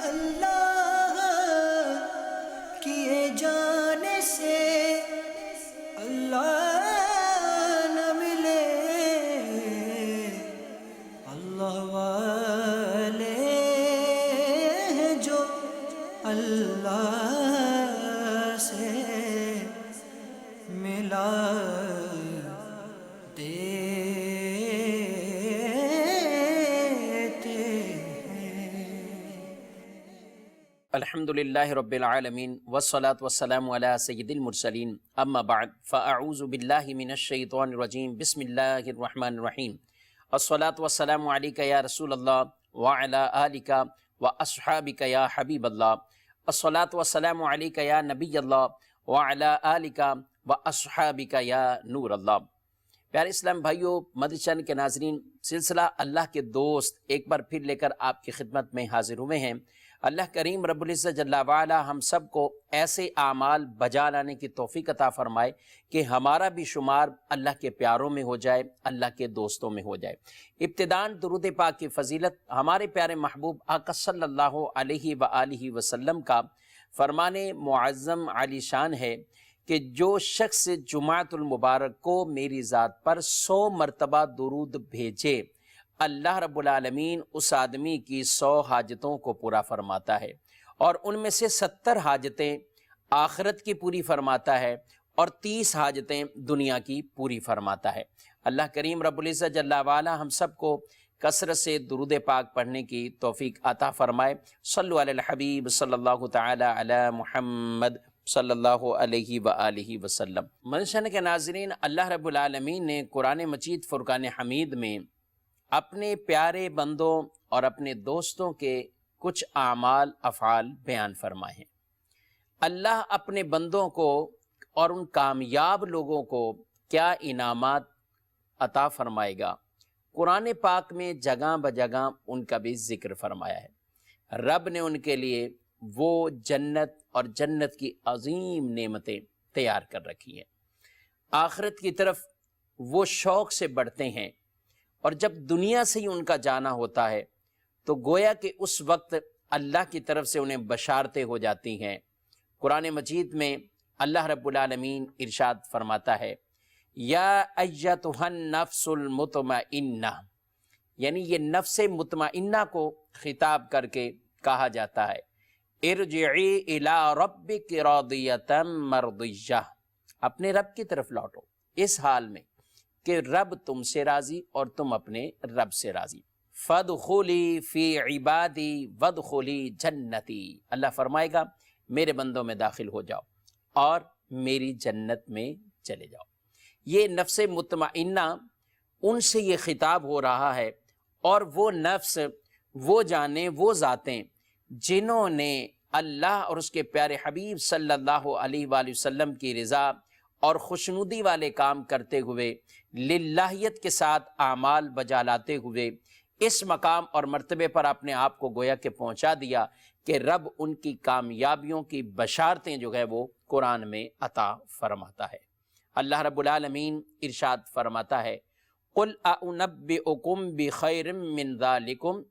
اللہ کیے جانے سے اللہ نہ ملے، اللہ والے ہیں جو اللہ سے ملا الحمدللہ رب العالمین والصلاة والسلام علی سید المرسلین، اما بعد فاعوذ باللہ من الشیطان الرجیم، بسم اللہ الرحمن الرحیم۔ الصلاة والسلام علیک یا رسول اللہ وعلی آلک واصحابک یا حبیب اللہ، الصلاة والسلام علیک یا نبی اللہ وعلی آلک واصحابک یا نور اللہ۔ پیارے اسلام بھائیو، مدنی چینل کے ناظرین، سلسلہ اللہ کے دوست ایک بار پھر لے کر آپ کی خدمت میں حاضر ہوئے ہیں۔ اللہ کریم رب العزت جل وعلا ہم سب کو ایسے اعمال بجا لانے کی توفیق عطا فرمائے کہ ہمارا بھی شمار اللہ کے پیاروں میں ہو جائے، اللہ کے دوستوں میں ہو جائے۔ ابتداً درود پاک کی فضیلت ہمارے پیارے محبوب آقا صلی اللہ علیہ وآلہ وسلم کا فرمان معظم عالی شان ہے کہ جو شخص جمعۃ المبارک کو میری ذات پر 100 مرتبہ درود بھیجے، اللہ رب العالمین اس آدمی کی 100 حاجتوں کو پورا فرماتا ہے، اور ان میں سے 70 حاجتیں آخرت کی پوری فرماتا ہے اور 30 حاجتیں دنیا کی پوری فرماتا ہے۔ اللہ کریم رب العزت جل وعلا ہم سب کو کثرت سے درود پاک پڑھنے کی توفیق عطا فرمائے۔ صلو علی الحبیب صلی اللہ تعالی علی محمد صلی اللہ علیہ وآلہ وسلم۔ مدنی چینل کے ناظرین، اللہ رب العالمین نے قرآن مجید فرقان حمید میں اپنے پیارے بندوں اور اپنے دوستوں کے کچھ اعمال افعال بیان فرمائے ہیں۔ اللہ اپنے بندوں کو اور ان کامیاب لوگوں کو کیا انعامات عطا فرمائے گا، قرآن پاک میں جگہ بجگہ ان کا بھی ذکر فرمایا ہے۔ رب نے ان کے لیے وہ جنت اور جنت کی عظیم نعمتیں تیار کر رکھی ہیں۔ آخرت کی طرف وہ شوق سے بڑھتے ہیں، اور جب دنیا سے ہی ان کا جانا ہوتا ہے تو گویا کہ اس وقت اللہ کی طرف سے انہیں بشارتیں ہو جاتی ہیں۔ قرآن مجید میں اللہ رب العالمین ارشاد فرماتا ہے، یا ایتھا النفس المطمئنہ، یعنی یہ نفس مطمئنہ کو خطاب کر کے کہا جاتا ہے، ارجعی الی ربک راضیۃ مرضیہ، اپنے رب کی طرف لوٹو اس حال میں کہ رب تم سے راضی اور تم اپنے رب سے راضی۔ فادخلی فی عبادی وادخلی جنتی، اللہ فرمائے گا میرے بندوں میں داخل ہو جاؤ اور میری جنت میں چلے جاؤ۔ یہ نفس مطمئنہ، ان سے یہ خطاب ہو رہا ہے، اور وہ نفس، وہ جانیں، وہ ذاتیں جنہوں نے اللہ اور اس کے پیارے حبیب صلی اللہ علیہ وآلہ وسلم کی رضا اور خوشنودی والے کام کرتے ہوئے، للہیت کے ساتھ اعمال بجا لاتے ہوئے اس مقام اور مرتبے پر اپنے آپ کو گویا کہ پہنچا دیا کہ رب ان کی کامیابیوں کی بشارتیں جو ہے وہ قرآن میں عطا فرماتا ہے۔ اللہ رب العالمین ارشاد فرماتا ہے، قُلْ أَأُنَبِّئُكُمْ بِخَيْرٍ مِّن ذَلِكُمْ،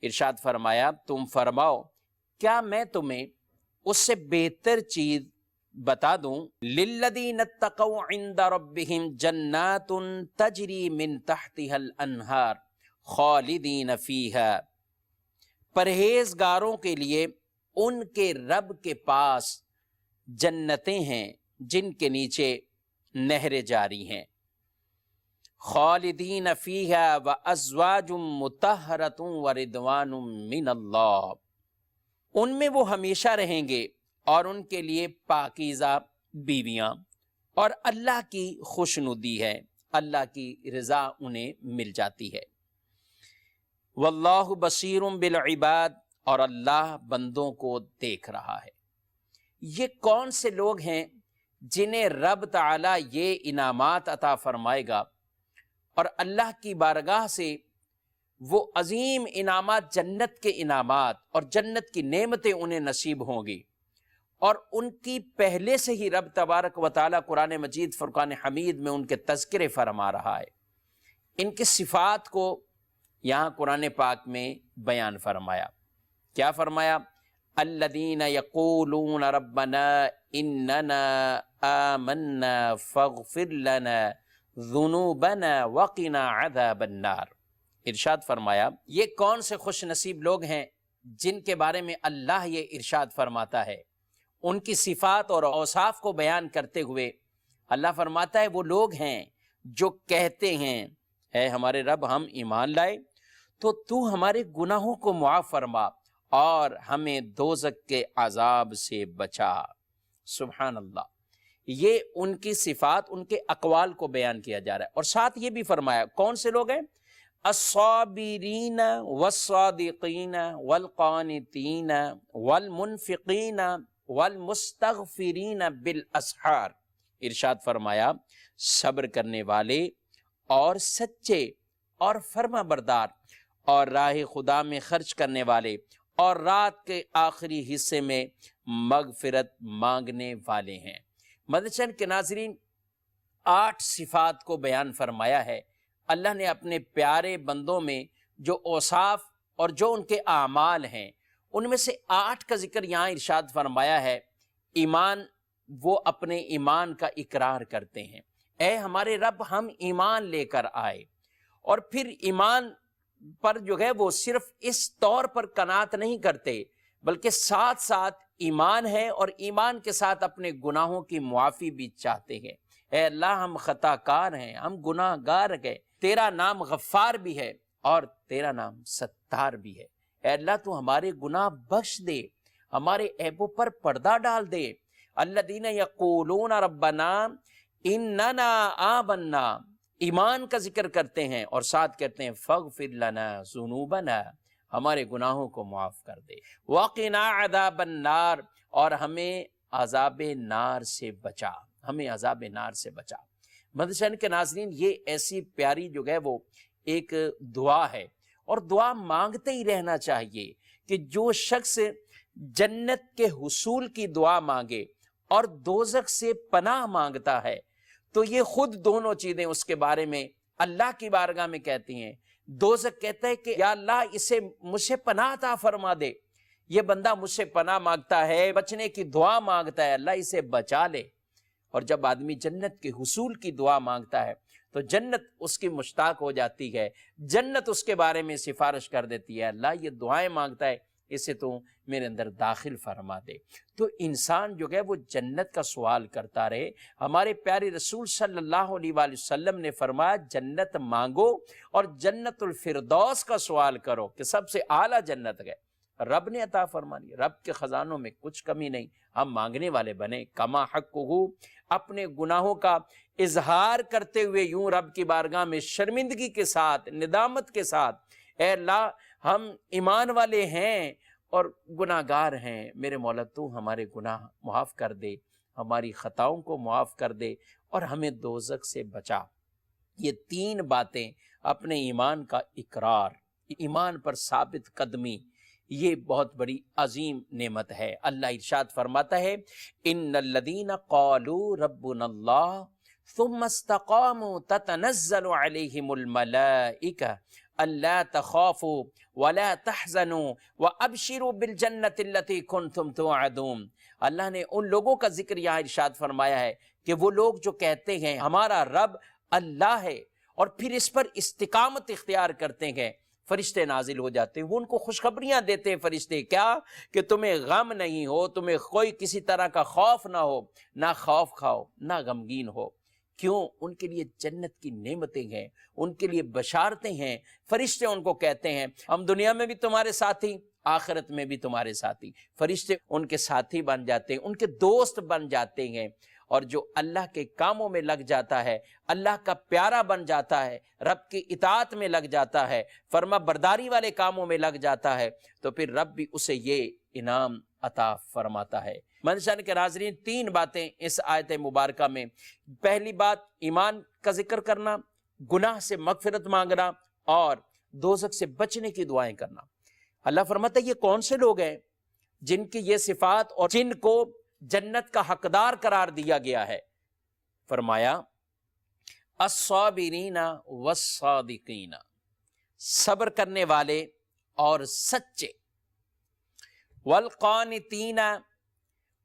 ارشاد فرمایا تم فرماؤ کیا میں تمہیں اس سے بہتر چیز بتا دوں، للذین اتقوا عند ربہم جنات تجری من تحتها الانہار خالدین فیہا، پرہیزگاروں کے لیے ان کے رب کے پاس جنتیں ہیں جن کے نیچے نہریں جاری ہیں، خالدین فیہا وازواج مطہرۃ ورضوان من اللہ، ان میں وہ ہمیشہ رہیں گے اور ان کے لیے پاکیزہ بیویاں، اور اللہ کی خوشنودی ہے، اللہ کی رضا انہیں مل جاتی ہے۔ واللہ بصیر بالعباد، اور اللہ بندوں کو دیکھ رہا ہے۔ یہ کون سے لوگ ہیں جنہیں رب تعالیٰ یہ انعامات عطا فرمائے گا، اور اللہ کی بارگاہ سے وہ عظیم انعامات، جنت کے انعامات اور جنت کی نعمتیں انہیں نصیب ہوں گی، اور ان کی پہلے سے ہی رب تبارک و تعالیٰ قرآن مجید فرقان حمید میں ان کے تذکرے فرما رہا ہے۔ ان کی صفات کو یہاں قرآن پاک میں بیان فرمایا کیا فرمایا؟ الذین یقولون ربنا اننا آمنا فاغفر لنا ذنوبنا وقنا عذاب النار۔ ارشاد فرمایا یہ کون سے خوش نصیب لوگ ہیں جن کے بارے میں اللہ یہ ارشاد فرماتا ہے، ان کی صفات اور اوصاف کو بیان کرتے ہوئے اللہ فرماتا ہے وہ لوگ ہیں جو کہتے ہیں اے ہمارے رب ہم ایمان لائے تو ہمارے گناہوں کو معاف فرما اور ہمیں دوزخ کے عذاب سے بچا۔ سبحان اللہ، یہ ان کی صفات، ان کے اقوال کو بیان کیا جا رہا ہے، اور ساتھ یہ بھی فرمایا کون سے لوگ ہیں؟ الصابرین والصادقین والقانتین والمنفقین والمستغفرین بالاسحار۔ ارشاد فرمایا صبر کرنے والے اور سچے اور فرما بردار اور راہ خدا میں خرچ کرنے والے اور رات کے آخری حصے میں مغفرت مانگنے والے ہیں۔ مدنی کے ناظرین، 8 صفات کو بیان فرمایا ہے اللہ نے اپنے پیارے بندوں میں، جو اوصاف اور جو ان کے اعمال ہیں ان میں سے 8 کا ذکر یہاں ارشاد فرمایا ہے۔ ایمان، وہ اپنے ایمان کا اقرار کرتے ہیں، اے ہمارے رب ہم ایمان لے کر آئے، اور پھر ایمان پر جو ہے وہ صرف اس طور پر قناعت نہیں کرتے بلکہ ساتھ ساتھ ایمان ہے اور ایمان کے ساتھ اپنے گناہوں کی معافی بھی چاہتے ہیں۔ اے اللہ ہم خطا کار ہیں، ہم گناہ گار ہیں، تیرا نام غفار بھی ہے اور تیرا نام ستار بھی ہے۔ اے اللہ تو ہمارے گناہ بخش دے، ہمارے عیبوں پر پردہ ڈال دے۔ الذین یقولون ربنا اننا آمنا، ایمان کا ذکر کرتے ہیں اور ساتھ کہتے ہیں فاغفر لنا ذنوبنا، ہمارے گناہوں کو معاف کر دے، وقنا عذاب النار، اور ہمیں عذاب نار سے بچا، ہمیں عذاب نار سے بچا۔ مدنی کے ناظرین، یہ ایسی پیاری جو ہے وہ ایک دعا ہے، اور دعا مانگتے ہی رہنا چاہیے کہ جو شخص جنت کے حصول کی دعا مانگے اور دوزخ سے پناہ مانگتا ہے تو یہ خود دونوں چیزیں اس کے بارے میں اللہ کی بارگاہ میں کہتی ہیں۔ دوزخ کہتا ہے کہ یا اللہ اسے مجھ سے پناہ عطا فرما دے، یہ بندہ مجھ سے پناہ مانگتا ہے، بچنے کی دعا مانگتا ہے، اللہ اسے بچا لے۔ اور جب آدمی جنت کے حصول کی دعا مانگتا ہے تو جنت اس کی مشتاق ہو جاتی ہے، جنت اس کے بارے میں سفارش کر دیتی ہے، اللہ یہ دعائیں مانگتا ہے اسے تو میرے اندر داخل فرما دے۔ تو انسان جو ہے وہ جنت کا سوال کرتا رہے۔ ہمارے پیارے رسول صلی اللہ علیہ وآلہ وسلم نے فرمایا جنت مانگو اور جنت الفردوس کا سوال کرو کہ سب سے اعلیٰ جنت ہے، رب نے عطا فرمانی۔ رب کے خزانوں میں کچھ کمی نہیں، ہم مانگنے والے بنے۔ کما حقہ، اپنے گناہوں کا اظہار کرتے ہوئے یوں رب کی بارگاہ میں شرمندگی کے ساتھ، ندامت کے ساتھ، اے اللہ ہم ایمان والے ہیں اور گناہ گار ہیں، میرے مولا تو ہمارے گناہ معاف کر دے، ہماری خطاؤں کو معاف کر دے اور ہمیں دوزخ سے بچا۔ یہ 3 باتیں، اپنے ایمان کا اقرار، ایمان پر ثابت قدمی، یہ بہت بڑی عظیم نعمت ہے۔ اللہ ارشاد فرماتا ہے ان الذین قالوا ربنا اللہ ثم استقاموا تتنزل علیہم الملائکہ الا تخافوا ولا تحزنوا وابشروا بالجنۃ التي کنتم توعدون۔ اللہ نے ان لوگوں کا ذکر یہاں ارشاد فرمایا ہے کہ وہ لوگ جو کہتے ہیں ہمارا رب اللہ ہے اور پھر اس پر استقامت اختیار کرتے ہیں، فرشتے نازل ہو جاتے ہیں، وہ ان کو خوشخبریاں دیتے ہیں فرشتے، کیا کہ تمہیں غم نہیں ہو، تمہیں کوئی کسی طرح کا خوف نہ ہو، نہ خوف کھاؤ نہ غمگین ہو۔ کیوں؟ ان کے لیے جنت کی نعمتیں ہیں، ان کے لیے بشارتیں ہیں۔ فرشتے ان کو کہتے ہیں ہم دنیا میں بھی تمہارے ساتھی، آخرت میں بھی تمہارے ساتھی۔ فرشتے ان کے ساتھی بن جاتے ہیں، ان کے دوست بن جاتے ہیں، اور جو اللہ کے کاموں میں لگ جاتا ہے، اللہ کا پیارا بن جاتا ہے، رب کی اطاعت میں لگ جاتا ہے، فرما برداری والے کاموں میں لگ جاتا ہے، تو پھر رب بھی اسے یہ انعام عطا فرماتا ہے۔ منشان کے ناظرین، 3 باتیں اس آیت مبارکہ میں۔ پہلی بات ایمان کا ذکر کرنا، گناہ سے مغفرت مانگنا اور دوزخ سے بچنے کی دعائیں کرنا۔ اللہ فرماتا ہے یہ کون سے لوگ ہیں جن کی یہ صفات اور جن کو جنت کا حقدار قرار دیا گیا ہے؟ فرمایا الصابرین والصادقین، صبر کرنے والے اور سچے۔ والقانتین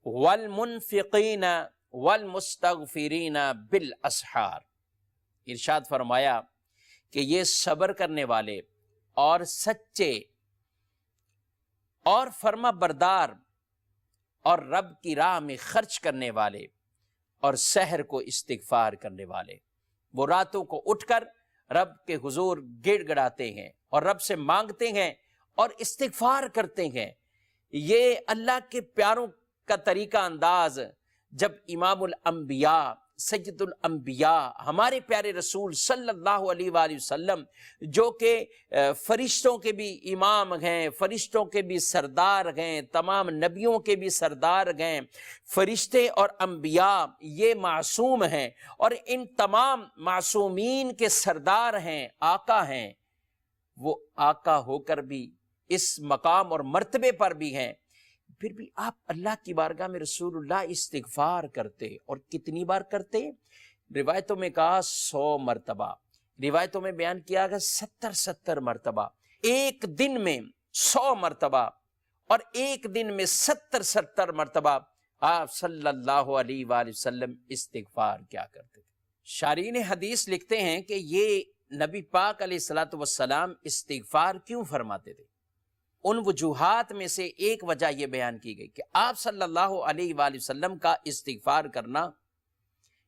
والمنفقین والمستغفرین بالاسحار۔ ارشاد فرمایا کہ یہ صبر کرنے والے اور سچے اور فرما بردار اور رب کی راہ میں خرچ کرنے والے اور سحر کو استغفار کرنے والے، وہ راتوں کو اٹھ کر رب کے حضور گڑ گڑاتے ہیں اور رب سے مانگتے ہیں اور استغفار کرتے ہیں۔ یہ اللہ کے پیاروں کا طریقہ انداز، جب امام الانبیاء سید الانبیاء ہمارے پیارے رسول صلی اللہ علیہ وآلہ وسلم، جو کہ فرشتوں کے بھی امام ہیں، فرشتوں کے بھی سردار ہیں، تمام نبیوں کے بھی سردار ہیں، فرشتے اور انبیاء یہ معصوم ہیں اور ان تمام معصومین کے سردار ہیں، آقا ہیں، وہ آقا ہو کر بھی اس مقام اور مرتبے پر بھی ہیں، پھر بھی آپ اللہ کی بارگاہ میں رسول اللہ استغفار کرتے، اور کتنی بار کرتے؟ روایتوں میں کہا 100 مرتبہ، روایتوں میں بیان کیا گیا 70 مرتبہ، ایک دن میں 100 مرتبہ اور ایک دن میں 70 مرتبہ آپ صلی اللہ علیہ وآلہ وسلم استغفار کیا کرتے تھے۔ شارحین حدیث لکھتے ہیں کہ یہ نبی پاک علیہ الصلوۃ والسلام استغفار کیوں فرماتے تھے؟ ان وجوہات میں سے ایک وجہ یہ بیان کی گئی کہ آپ صلی اللہ علیہ وآلہ وسلم کا استغفار کرنا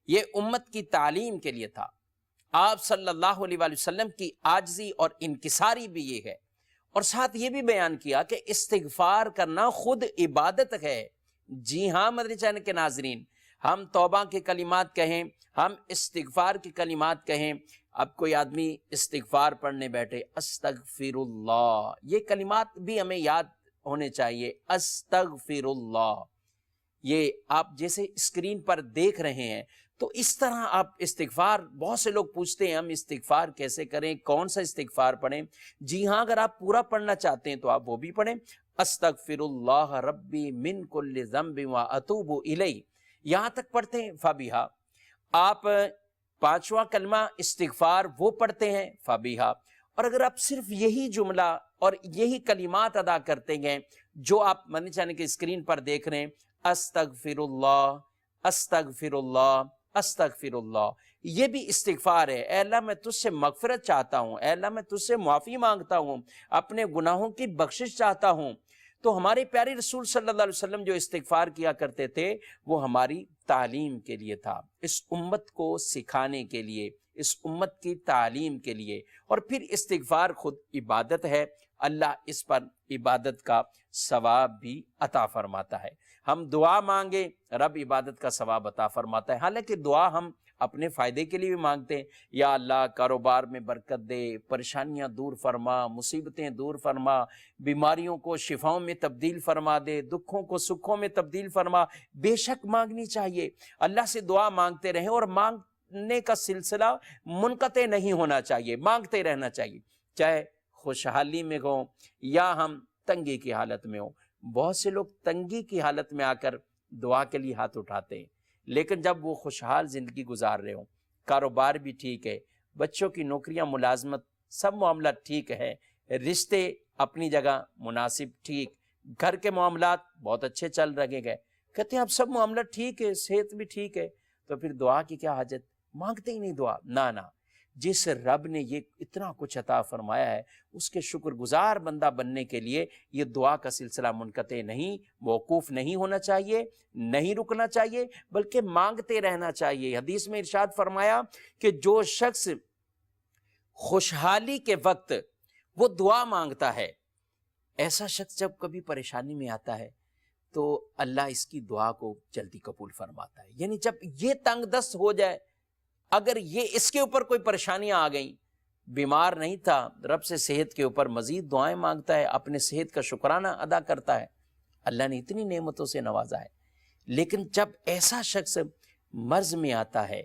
یہ امت کی تعلیم کے لیے تھا۔ آپ صلی اللہ علیہ وآلہ وسلم کی عاجزی اور انکساری بھی یہ ہے، اور ساتھ یہ بھی بیان کیا کہ استغفار کرنا خود عبادت ہے۔ جی ہاں مدنی چینل کے ناظرین، ہم توبہ کے کلمات کہیں، ہم استغفار کے کلمات کہیں، اب کوئی آدمی استغفار پڑھنے بیٹھے، استغفر اللہ، یہ کلمات بھی ہمیں یاد ہونے چاہیے۔ استغفر اللہ، یہ آپ جیسے اسکرین پر دیکھ رہے ہیں تو اس طرح آپ استغفار، بہت سے لوگ پوچھتے ہیں ہم استغفار کیسے کریں، کون سا استغفار پڑھیں؟ جی ہاں، اگر آپ پورا پڑھنا چاہتے ہیں تو آپ وہ بھی پڑھیں، استغفر اللہ ربی من کل ذنب واتوب الیہ، یہاں تک پڑھتے ہیں فبیہا۔ آپ 5واں کلمہ استغفار وہ پڑھتے ہیں فبیہا، اور اگر آپ صرف یہی جملہ اور یہی کلمات ادا کرتے ہیں جو آپ مدنی چینل کے اسکرین پر دیکھ رہے ہیں، استغفر اللہ، استغفر اللہ، استغفر اللہ، یہ بھی استغفار ہے۔ اے اللہ میں تجھ سے مغفرت چاہتا ہوں، اے اللہ میں تجھ سے معافی مانگتا ہوں، اپنے گناہوں کی بخشش چاہتا ہوں۔ تو ہمارے پیارے رسول صلی اللہ علیہ وسلم جو استغفار کیا کرتے تھے وہ ہماری تعلیم کے لیے تھا، اس امت کو سکھانے کے لیے، اس امت کی تعلیم کے لیے، اور پھر استغفار خود عبادت ہے، اللہ اس پر عبادت کا ثواب بھی عطا فرماتا ہے۔ ہم دعا مانگے، رب عبادت کا ثواب عطا فرماتا ہے، حالانکہ دعا ہم اپنے فائدے کے لیے بھی مانگتے ہیں، یا اللہ کاروبار میں برکت دے، پریشانیاں دور فرما، مصیبتیں دور فرما، بیماریوں کو شفاؤں میں تبدیل فرما دے، دکھوں کو سکھوں میں تبدیل فرما، بے شک مانگنی چاہیے۔ اللہ سے دعا مانگتے رہیں، اور مانگنے کا سلسلہ منقطع نہیں ہونا چاہیے، مانگتے رہنا چاہیے، چاہے خوشحالی میں ہوں یا ہم تنگی کی حالت میں ہوں۔ بہت سے لوگ تنگی کی حالت میں آ کر دعا کے لیے ہاتھ اٹھاتے ہیں، لیکن جب وہ خوشحال زندگی گزار رہے ہوں، کاروبار بھی ٹھیک ہے، بچوں کی نوکریاں، ملازمت، سب معاملات ٹھیک ہے، رشتے اپنی جگہ مناسب ٹھیک، گھر کے معاملات بہت اچھے چل رہے گئے، کہتے ہیں اب سب معاملات ٹھیک ہے، صحت بھی ٹھیک ہے، تو پھر دعا کی کیا حاجت؟ مانگتے ہی نہیں دعا، نہ جس رب نے یہ اتنا کچھ عطا فرمایا ہے اس کے شکر گزار بندہ بننے کے لیے یہ دعا کا سلسلہ منقطع نہیں، موقوف نہیں ہونا چاہیے، نہیں رکنا چاہیے، بلکہ مانگتے رہنا چاہیے۔ حدیث میں ارشاد فرمایا کہ جو شخص خوشحالی کے وقت وہ دعا مانگتا ہے، ایسا شخص جب کبھی پریشانی میں آتا ہے تو اللہ اس کی دعا کو جلدی قبول فرماتا ہے۔ یعنی جب یہ تنگ دست ہو جائے، اگر یہ اس کے اوپر کوئی پریشانیاں آ گئیں، بیمار نہیں تھا، رب سے صحت کے اوپر مزید دعائیں مانگتا ہے، اپنے صحت کا شکرانہ ادا کرتا ہے، اللہ نے اتنی نعمتوں سے نوازا ہے۔ لیکن جب ایسا شخص مرض میں آتا ہے،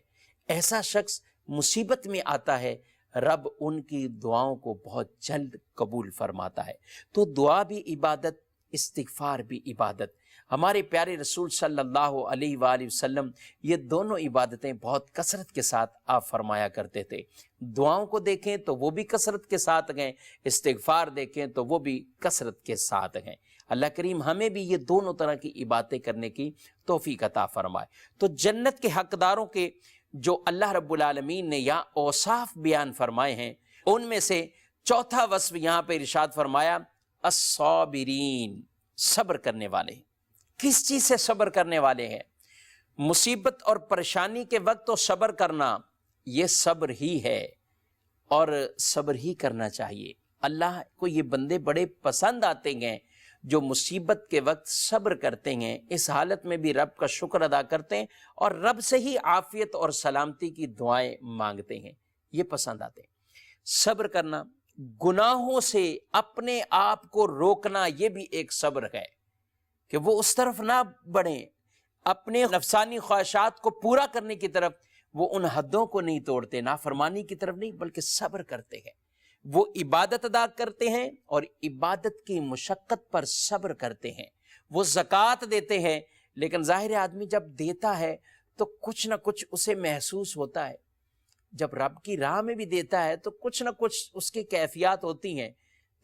ایسا شخص مصیبت میں آتا ہے، رب ان کی دعاؤں کو بہت جلد قبول فرماتا ہے۔ تو دعا بھی عبادت، استغفار بھی عبادت۔ ہمارے پیارے رسول صلی اللہ علیہ وآلہ وسلم یہ دونوں عبادتیں بہت کثرت کے ساتھ آپ فرمایا کرتے تھے۔ دعاؤں کو دیکھیں تو وہ بھی کثرت کے ساتھ ہیں، استغفار دیکھیں تو وہ بھی کثرت کے ساتھ ہیں۔ اللہ کریم ہمیں بھی یہ دونوں طرح کی عبادتیں کرنے کی توفیق عطا فرمائے۔ تو جنت کے حقداروں کے جو اللہ رب العالمین نے یہاں اوصاف بیان فرمائے ہیں، ان میں سے چوتھا وصف یہاں پہ ارشاد فرمایا الصابرین، صبر کرنے والے۔ کس چیز سے صبر کرنے والے ہیں؟ مصیبت اور پریشانی کے وقت تو صبر کرنا یہ صبر ہی ہے، اور صبر ہی کرنا چاہیے۔ اللہ کو یہ بندے بڑے پسند آتے ہیں جو مصیبت کے وقت صبر کرتے ہیں، اس حالت میں بھی رب کا شکر ادا کرتے ہیں اور رب سے ہی عافیت اور سلامتی کی دعائیں مانگتے ہیں، یہ پسند آتے ہیں۔ صبر کرنا، گناہوں سے اپنے آپ کو روکنا، یہ بھی ایک صبر ہے کہ وہ اس طرف نہ بڑھیں، اپنے نفسانی خواہشات کو پورا کرنے کی طرف وہ ان حدوں کو نہیں توڑتے، نافرمانی کی طرف نہیں، بلکہ صبر کرتے ہیں۔ وہ عبادت ادا کرتے ہیں اور عبادت کی مشقت پر صبر کرتے ہیں۔ وہ زکوٰۃ دیتے ہیں، لیکن ظاہر آدمی جب دیتا ہے تو کچھ نہ کچھ اسے محسوس ہوتا ہے، جب رب کی راہ میں بھی دیتا ہے تو کچھ نہ کچھ اس کی کیفیات ہوتی ہیں،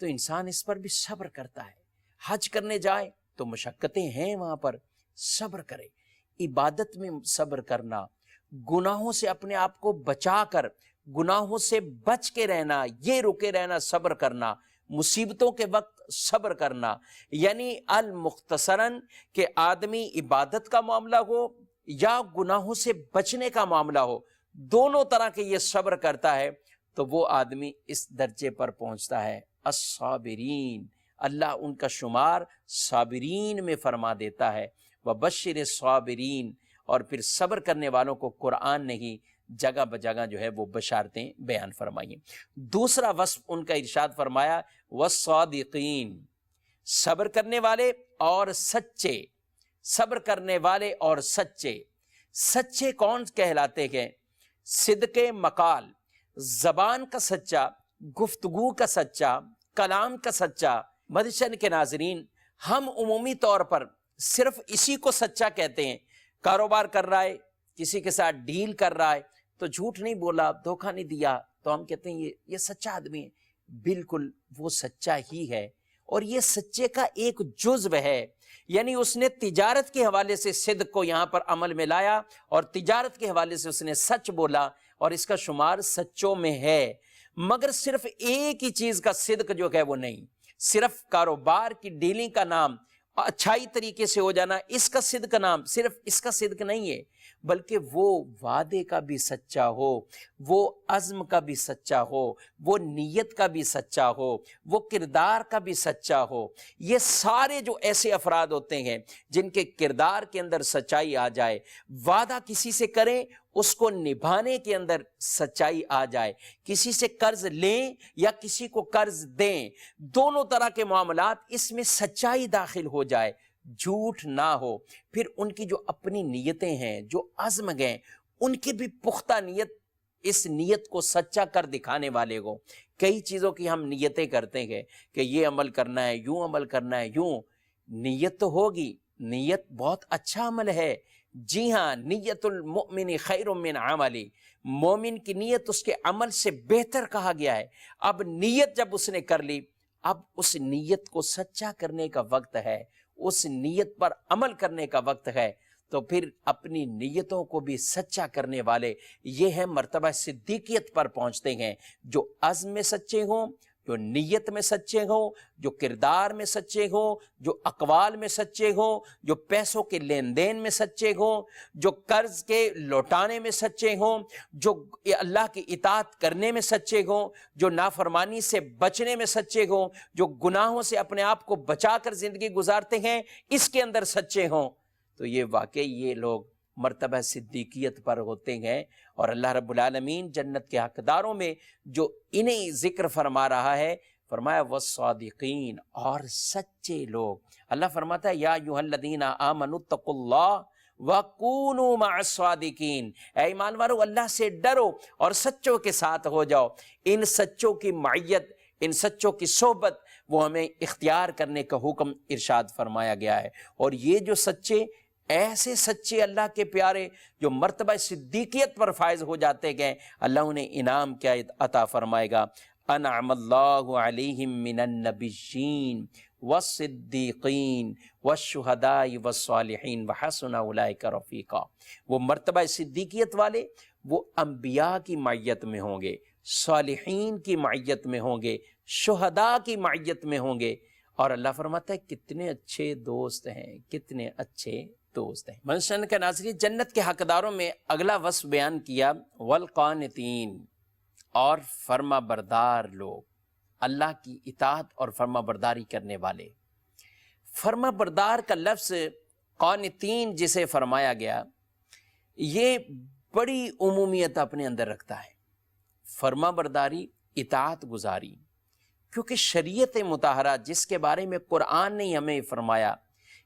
تو انسان اس پر بھی صبر کرتا ہے۔ حج کرنے جائے تو مشقتیں ہیں، وہاں پر صبر کرے۔ عبادت میں صبر کرنا، گناہوں سے اپنے آپ کو بچا کر گناہوں سے بچ کے رہنا، یہ رکے رہنا، صبر کرنا، مصیبتوں کے وقت صبر کرنا، یعنی المختصراً کہ آدمی عبادت کا معاملہ ہو یا گناہوں سے بچنے کا معاملہ ہو، دونوں طرح کے یہ صبر کرتا ہے تو وہ آدمی اس درجے پر پہنچتا ہے الصابرین۔ اللہ ان کا شمار صابرین میں فرما دیتا ہے، وبشر الصابرین، اور پھر صبر کرنے والوں کو قرآن نے ہی جگہ بجگہ جو ہے وہ بشارتیں بیان فرمائی۔ دوسرا وصف ان کا ارشاد فرمایا والصادقین، صبر کرنے والے اور سچے۔ صبر کرنے والے اور سچے، سچے کون کہلاتے ہیں؟ صدق مقال، زبان کا سچا، گفتگو کا سچا، کلام کا سچا۔ مدشن کے ناظرین، ہم عمومی طور پر صرف اسی کو سچا کہتے ہیں۔ کاروبار کر رہا ہے، کسی کے ساتھ ڈیل کر رہا ہے تو جھوٹ نہیں بولا، دھوکہ نہیں دیا، تو ہم کہتے ہیں یہ سچا آدمی ہے۔ بالکل وہ سچا ہی ہے، اور یہ سچے کا ایک جزو ہے، یعنی اس نے تجارت کے حوالے سے صدق کو یہاں پر عمل میں لایا، اور تجارت کے حوالے سے اس نے سچ بولا، اور اس کا شمار سچوں میں ہے۔ مگر صرف ایک ہی چیز کا صدق جو ہے وہ نہیں، صرف کاروبار کی ڈیلنگ کا نام اچھائی طریقے سے ہو جانا اس کا صدق نام، صرف اس کا صدق نہیں ہے، بلکہ وہ وعدے کا بھی سچا ہو، وہ عزم کا بھی سچا ہو، وہ نیت کا بھی سچا ہو، وہ کردار کا بھی سچا ہو۔ یہ سارے جو ایسے افراد ہوتے ہیں جن کے کردار کے اندر سچائی آ جائے، وعدہ کسی سے کریں اس کو نبھانے کے اندر سچائی آ جائے، کسی سے قرض لیں یا کسی کو قرض دیں، دونوں طرح کے معاملات اس میں سچائی داخل ہو جائے، جھوٹ نہ ہو، پھر ان کی جو اپنی نیتیں ہیں، جو عزم ہیں، ان کی بھی پختہ نیت، اس نیت کو سچا کر دکھانے والے کو۔ کئی چیزوں کی ہم نیتیں کرتے ہیں کہ یہ عمل کرنا ہے، یوں عمل کرنا ہے، یوں، نیت تو ہوگی، نیت بہت اچھا عمل ہے، جی ہاں، نیت المؤمن خیر من عملی، مومن کی نیت اس کے عمل سے بہتر کہا گیا ہے۔ اب نیت جب اس نے کر لی، اب اس نیت کو سچا کرنے کا وقت ہے، اس نیت پر عمل کرنے کا وقت ہے، تو پھر اپنی نیتوں کو بھی سچا کرنے والے یہ ہے مرتبہ صدیقیت پر پہنچتے ہیں، جو عزم میں سچے ہوں، جو نیت میں سچے ہوں، جو کردار میں سچے ہوں، جو اقوال میں سچے ہوں، جو پیسوں کے لین دین میں سچے ہوں، جو قرض کے لوٹانے میں سچے ہوں، جو اللہ کی اطاعت کرنے میں سچے ہوں، جو نافرمانی سے بچنے میں سچے ہوں، جو گناہوں سے اپنے آپ کو بچا کر زندگی گزارتے ہیں، اس کے اندر سچے ہوں، تو یہ واقعی یہ لوگ مرتبہ صدیقیت پر ہوتے ہیں۔ اور اللہ رب العالمین جنت کے حقداروں میں جو انہیں ذکر فرما رہا ہے، فرمایا والصادقین، اور سچے لوگ۔ اللہ فرماتا ہے یا ایھا الذین آمنوا اتقوا اللہ وَكُونُوا مَعَ الصَّادِقِينَ، اے ایمان والو اللہ سے ڈرو اور سچوں کے ساتھ ہو جاؤ۔ ان سچوں کی معیت، ان سچوں کی صحبت وہ ہمیں اختیار کرنے کا حکم ارشاد فرمایا گیا ہے۔ اور یہ جو سچے، ایسے سچے اللہ کے پیارے جو مرتبہ صدیقیت پر فائز ہو جاتے گئے، اللہ انہیں انعام کیا عطا فرمائے گا، انعم اللہ علیہم من النبیین والصدیقین والشہداء والصالحین وحسن اولئک رفیقا۔ وہ مرتبہ صدیقیت والے وہ انبیاء کی معیت میں ہوں گے، صالحین کی معیت میں ہوں گے، شہداء کی معیت میں ہوں گے، اور اللہ فرماتا ہے کتنے اچھے دوست ہیں، کتنے اچھے دوست ہیں۔ منشن کے ناظرین، جنت کے حقداروں میں اگلا وصف بیان کیا والقانتین، اور فرما بردار لوگ، اللہ کی اطاعت اور فرما برداری کرنے والے۔ فرما بردار کا لفظ قانتین جسے فرمایا گیا، یہ بڑی عمومیت اپنے اندر رکھتا ہے۔ فرما برداری، اطاعت گزاری، کیونکہ شریعت مطہرہ جس کے بارے میں قرآن نے ہمیں فرمایا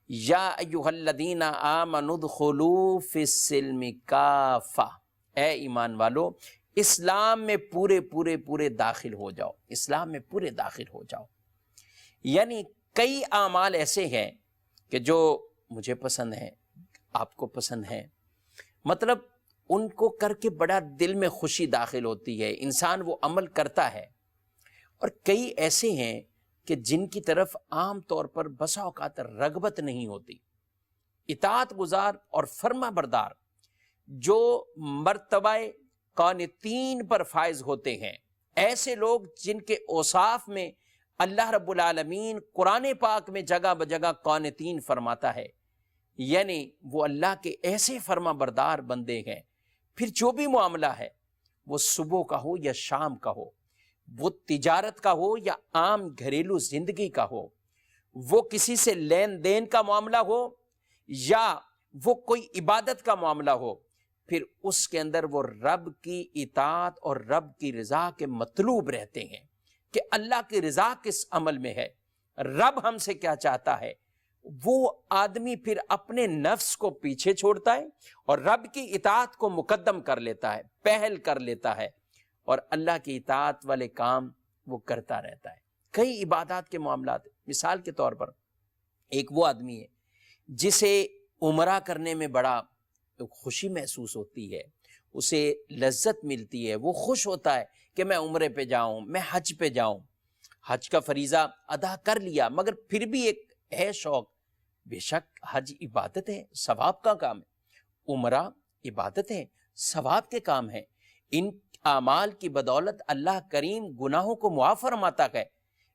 یا ایھا الذین آمنوا ادخلوا فی السلم کافہ، اے ایمان والو اسلام میں پورے داخل ہو جاؤ، اسلام میں پورے داخل ہو جاؤ۔ یعنی کئی اعمال ایسے ہیں کہ جو مجھے پسند ہیں، آپ کو پسند ہیں، مطلب ان کو کر کے بڑا دل میں خوشی داخل ہوتی ہے، انسان وہ عمل کرتا ہے، اور کئی ایسے ہیں کہ جن کی طرف عام طور پر بسا اوقات رغبت نہیں ہوتی۔ اطاعت گزار اور فرما بردار جو مرتبہ قانتین پر فائز ہوتے ہیں، ایسے لوگ جن کے اوصاف میں اللہ رب العالمین قرآن پاک میں جگہ بجگہ قانتین فرماتا ہے، یعنی وہ اللہ کے ایسے فرما بردار بندے ہیں۔ پھر جو بھی معاملہ ہے، وہ صبح کا ہو یا شام کا ہو، وہ تجارت کا ہو یا عام گھریلو زندگی کا ہو، وہ کسی سے لین دین کا معاملہ ہو یا وہ کوئی عبادت کا معاملہ ہو، پھر اس کے اندر وہ رب کی اطاعت اور رب کی رضا کے مطلوب رہتے ہیں کہ اللہ کی رضا کس عمل میں ہے، رب ہم سے کیا چاہتا ہے۔ وہ آدمی پھر اپنے نفس کو پیچھے چھوڑتا ہے اور رب کی اطاعت کو مقدم کر لیتا ہے، پہل کر لیتا ہے، اور اللہ کی اطاعت والے کام وہ کرتا رہتا ہے۔ کئی عبادات کے معاملات، مثال کے طور پر ایک وہ آدمی ہے جسے عمرہ کرنے میں بڑا خوشی محسوس ہوتی ہے، اسے لذت ملتی ہے، وہ خوش ہوتا ہے کہ میں عمرے پہ جاؤں، میں حج پہ جاؤں، حج کا فریضہ ادا کر لیا، مگر پھر بھی ایک ہے شوق۔ بے شک حج عبادت ہے، ثواب کا کام ہے، عمرہ عبادت ہے، ثواب کے کام ہے، ان اعمال کی بدولت اللہ کریم گناہوں کو معاف فرماتا ہے،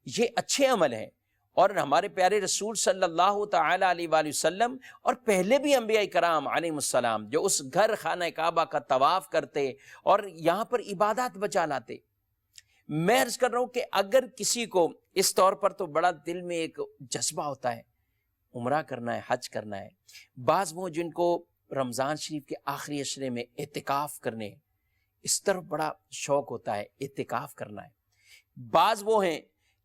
یہ اچھے عمل ہیں۔ اور ہمارے پیارے رسول صلی اللہ تعالی علیہ وآلہ وسلم اور پہلے بھی انبیاء کرام علیہ السلام جو اس گھر خانہ کعبہ کا طواف کرتے اور یہاں پر عبادات بچا لاتے۔ میں عرض کر رہا ہوں کہ اگر کسی کو اس طور پر تو بڑا دل میں ایک جذبہ ہوتا ہے، عمرہ کرنا ہے، حج کرنا ہے، بعض وہ جن کو رمضان شریف کے آخری عشرے میں اعتکاف کرنے اس طرف بڑا شوق ہوتا ہے، اعتکاف کرنا ہے، بعض وہ ہیں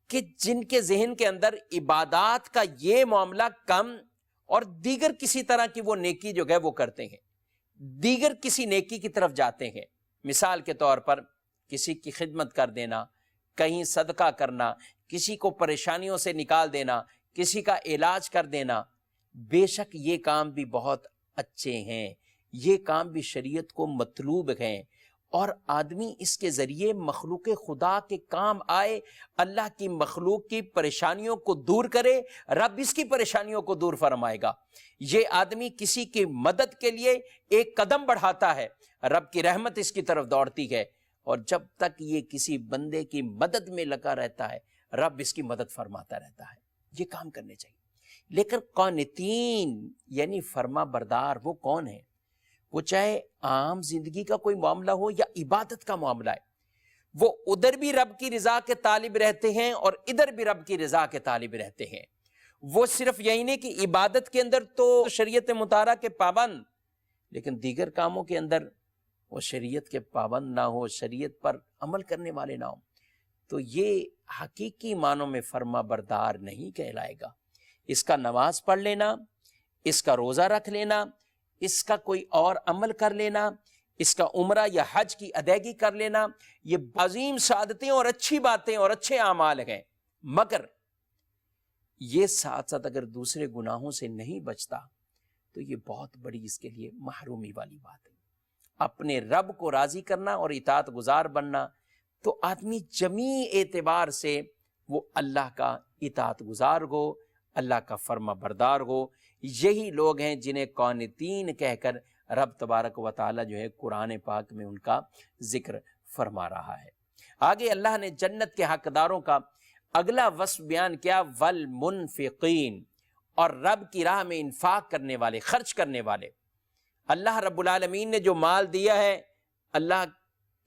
کہ جن کے ذہن کے اندر عبادات کا یہ معاملہ کم اور دیگر کسی طرح کی وہ نیکی جو ہے وہ کرتے ہیں، دیگر کسی نیکی کی طرف جاتے ہیں۔ مثال کے طور پر کسی کی خدمت کر دینا، کہیں صدقہ کرنا، کسی کو پریشانیوں سے نکال دینا، کسی کا علاج کر دینا، بے شک یہ کام بھی بہت اچھے ہیں، یہ کام بھی شریعت کو مطلوب ہیں، اور آدمی اس کے ذریعے مخلوق خدا کے کام آئے، اللہ کی مخلوق کی پریشانیوں کو دور کرے، رب اس کی پریشانیوں کو دور فرمائے گا۔ یہ آدمی کسی کی مدد کے لیے ایک قدم بڑھاتا ہے، رب کی رحمت اس کی طرف دوڑتی ہے، اور جب تک یہ کسی بندے کی مدد میں لگا رہتا ہے، رب اس کی مدد فرماتا رہتا ہے۔ یہ کام کرنے چاہیے۔ لیکن قانتین یعنی فرما بردار وہ کون ہیں؟ وہ چاہے عام زندگی کا کوئی معاملہ ہو یا عبادت کا معاملہ ہے، وہ ادھر بھی رب کی رضا کے طالب رہتے ہیں اور ادھر بھی رب کی رضا کے طالب رہتے ہیں۔ وہ صرف یہی نہیں کہ عبادت کے اندر تو شریعت مطہرہ کے پابند، لیکن دیگر کاموں کے اندر وہ شریعت کے پابند نہ ہو، شریعت پر عمل کرنے والے نہ ہوں، تو یہ حقیقی معنوں میں فرما بردار نہیں کہلائے گا۔ اس کا نماز پڑھ لینا، اس کا روزہ رکھ لینا، اس کا کوئی اور عمل کر لینا، اس کا عمرہ یا حج کی ادائیگی کر لینا، یہ عظیم سعادتیں اور اچھی باتیں اور اچھے اعمال ہیں، مگر یہ ساتھ ساتھ اگر دوسرے گناہوں سے نہیں بچتا تو یہ بہت بڑی اس کے لیے محرومی والی بات ہے۔ اپنے رب کو راضی کرنا اور اطاعت گزار بننا تو آدمی جمیع اعتبار سے وہ اللہ کا اطاعت گزار ہو، اللہ کا فرما بردار ہو۔ یہی لوگ ہیں جنہیں قانتین کہہ کر رب تبارک و تعالیٰ جو ہے قرآن پاک میں ان کا ذکر فرما رہا ہے۔ آگے اللہ نے جنت کے حقداروں کا اگلا وصف بیان کیا، والمنفقین، اور رب کی راہ میں انفاق کرنے والے، خرچ کرنے والے۔ اللہ رب العالمین نے جو مال دیا ہے اللہ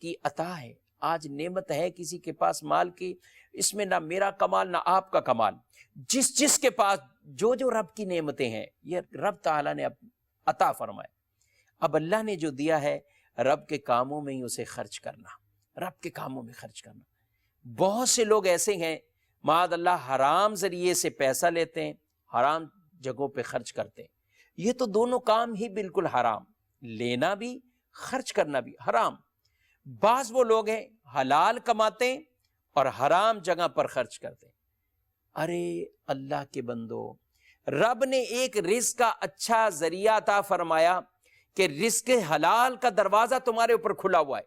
کی عطا ہے۔ آج نعمت ہے کسی کے پاس مال کی، اس میں نہ میرا کمال نہ آپ کا کمال، جس کے پاس جو رب کی نعمتیں ہیں یہ رب تعالیٰ نے عطا فرمائے۔ اب اللہ نے جو دیا ہے رب کے کاموں میں ہی اسے خرچ کرنا، رب کے کاموں میں خرچ کرنا۔ بہت سے لوگ ایسے ہیں معاذ اللہ حرام ذریعے سے پیسہ لیتے ہیں، حرام جگہوں پہ خرچ کرتے ہیں۔ یہ تو دونوں کام ہی بالکل حرام، لینا بھی خرچ کرنا بھی حرام۔ بعض وہ لوگ ہیں حلال کماتے ہیں اور حرام جگہ پر خرچ کرتے ہیں۔ ارے اللہ کے بندو، رب نے ایک رزق کا اچھا ذریعہ عطا فرمایا کہ رزق حلال کا دروازہ تمہارے اوپر کھلا ہوا ہے،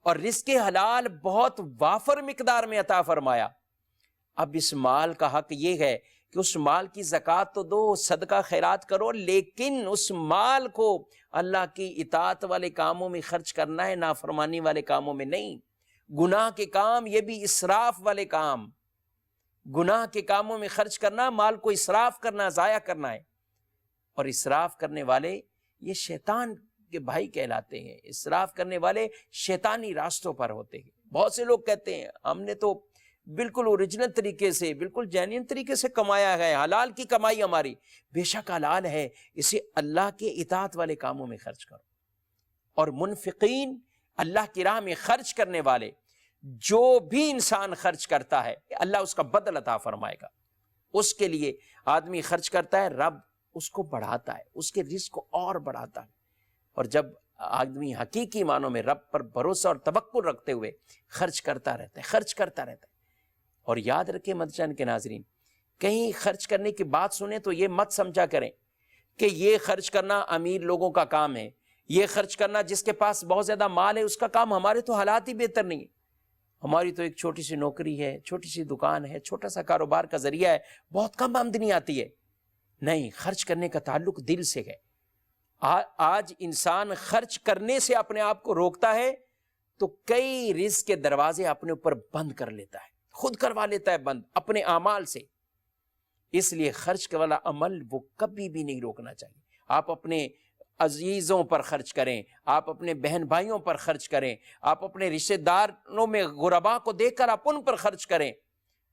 اور رزق حلال بہت وافر مقدار میں عطا فرمایا۔ اب اس مال کا حق یہ ہے کہ اس مال کی زکوٰۃ تو دو، صدقہ خیرات کرو، لیکن اس مال کو اللہ کی اطاعت والے کاموں میں خرچ کرنا ہے، نافرمانی والے کاموں میں نہیں۔ گناہ کے کام، یہ بھی اسراف والے کام، گناہ کے کاموں میں خرچ کرنا، مال کو اسراف کرنا، ضائع کرنا ہے۔ اور اسراف کرنے والے یہ شیطان کے بھائی کہلاتے ہیں، اسراف کرنے والے شیطانی راستوں پر ہوتے ہیں۔ بہت سے لوگ کہتے ہیں ہم نے تو بالکل اوریجنل طریقے سے، بالکل جینین طریقے سے کمایا ہے، حلال کی کمائی ہماری۔ بے شک حلال ہے، اسے اللہ کے اطاعت والے کاموں میں خرچ کرو۔ اور منفقین، اللہ کی راہ میں خرچ کرنے والے، جو بھی انسان خرچ کرتا ہے اللہ اس کا بدل عطا فرمائے گا۔ اس کے لیے آدمی خرچ کرتا ہے، رب اس کو بڑھاتا ہے، اس کے رزق کو اور بڑھاتا ہے۔ اور جب آدمی حقیقی معنوں میں رب پر بھروسہ اور توکل رکھتے ہوئے خرچ کرتا رہتا ہے، خرچ کرتا رہتا ہے۔ اور یاد رکھیں مدرسہ کے ناظرین، کہیں خرچ کرنے کی بات سنیں تو یہ مت سمجھا کریں کہ یہ خرچ کرنا امیر لوگوں کا کام ہے، یہ خرچ کرنا جس کے پاس بہت زیادہ مال ہے اس کا کام۔ ہمارے تو حالات ہی بہتر نہیں ہے، ہماری تو ایک چھوٹی سی نوکری ہے، چھوٹی سی دکان ہے، چھوٹا سا کاروبار کا ذریعہ ہے، بہت کم آمدنی آتی ہے۔ نہیں، خرچ کرنے کا تعلق دل سے ہے۔ آج انسان خرچ کرنے سے اپنے آپ کو روکتا ہے تو کئی رزق کے دروازے اپنے اوپر بند کر لیتا ہے، خود کروا لیتا ہے بند اپنے اعمال سے۔ اس لیے خرچ والا عمل وہ کبھی بھی نہیں روکنا چاہیے۔ آپ اپنے عزیزوں پر خرچ کریں، آپ اپنے بہن بھائیوں پر خرچ کریں، آپ اپنے رشتہ داروں میں غربا کو دیکھ کر آپ ان پر خرچ کریں،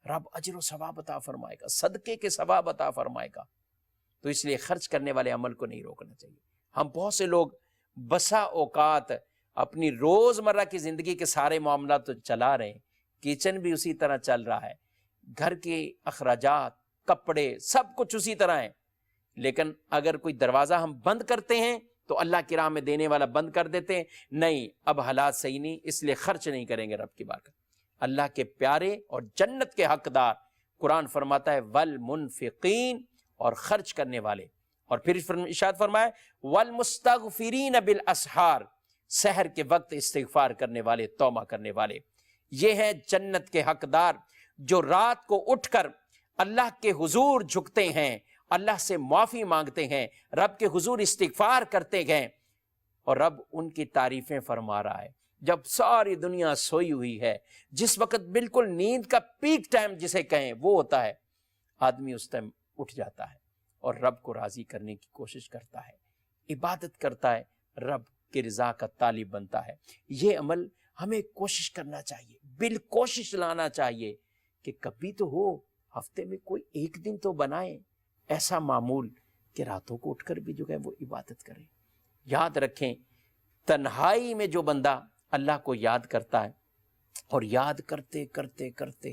رب اجر و ثواب عطا فرمائے گا، صدقے کے ثواب عطا فرمائے گا۔ تو اس لیے خرچ کرنے والے عمل کو نہیں روکنا چاہیے۔ ہم بہت سے لوگ بسا اوقات اپنی روزمرہ کی زندگی کے سارے معاملات تو چلا رہے ہیں، کچن بھی اسی طرح چل رہا ہے، گھر کے اخراجات، کپڑے، سب کچھ اسی طرح ہیں، لیکن اگر کوئی دروازہ ہم بند کرتے ہیں تو اللہ کی راہ میں دینے والا بند کر دیتے ہیں۔ نہیں، اب حالات صحیح نہیں، اس لیے خرچ نہیں کریں گے۔ رب کی بارگاہ اللہ کے پیارے اور جنت کے حقدار، قرآن فرماتا ہے والمنفقین، اور خرچ کرنے والے، اور پھر ارشاد فرمایا والمستغفرین بالاسحار، سحر کے وقت استغفار کرنے والے، توبہ کرنے والے۔ یہ ہیں جنت کے حقدار جو رات کو اٹھ کر اللہ کے حضور جھکتے ہیں، اللہ سے معافی مانگتے ہیں، رب کے حضور استغفار کرتے ہیں، اور رب ان کی تعریفیں فرما رہا ہے۔ جب ساری دنیا سوئی ہوئی ہے، جس وقت بالکل نیند کا پیک ٹائم جسے کہیں وہ ہوتا ہے، آدمی اس ٹائم اٹھ جاتا ہے اور رب کو راضی کرنے کی کوشش کرتا ہے، عبادت کرتا ہے، رب کی رضا کا طالب بنتا ہے۔ یہ عمل ہمیں کوشش کرنا چاہیے، بالکوشش لانا چاہیے کہ کبھی تو ہو، ہفتے میں کوئی ایک دن تو بنائیں ایسا معمول کہ راتوں کو اٹھ کر بھی جو ہے وہ عبادت کریں۔ یاد رکھیں، تنہائی میں جو بندہ اللہ کو یاد کرتا ہے اور یاد کرتے کرتے کرتے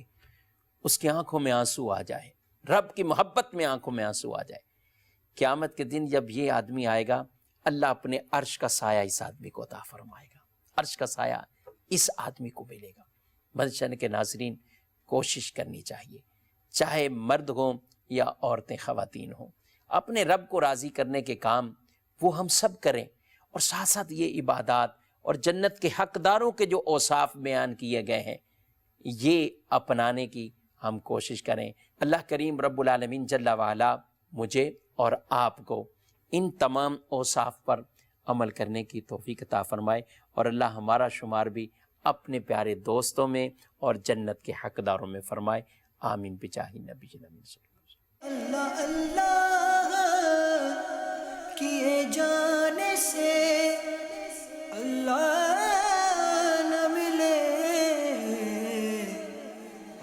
اس کی آنکھوں میں آنسو آ جائے، رب کی محبت میں آنکھوں میں آنسو آ جائے، قیامت کے دن جب یہ آدمی آئے گا اللہ اپنے عرش کا سایہ اس آدمی کو عطا فرمائے گا، عرش کا سایہ اس آدمی کو ملے گا۔ مدرسہ کے ناظرین، کوشش کرنی چاہیے، چاہے مرد ہوں یا عورتیں، خواتین ہوں، اپنے رب کو راضی کرنے کے کام وہ ہم سب کریں، اور ساتھ ساتھ یہ عبادات اور جنت کے حقداروں کے جو اوصاف بیان کیے گئے ہیں یہ اپنانے کی ہم کوشش کریں۔ اللہ کریم رب العالمین جل وعلا مجھے اور آپ کو ان تمام اوصاف پر عمل کرنے کی توفیق عطا فرمائے، اور اللہ ہمارا شمار بھی اپنے پیارے دوستوں میں اور جنت کے حقداروں میں فرمائے، آمین بجاہ نبی الامین صلی اللہ علیہ وسلم۔ اللہ اللہ کیے جانے سے اللہ نہ ملے،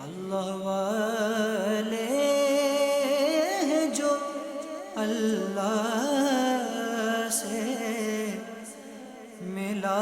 اللہ والے ہیں جو اللہ سے ملا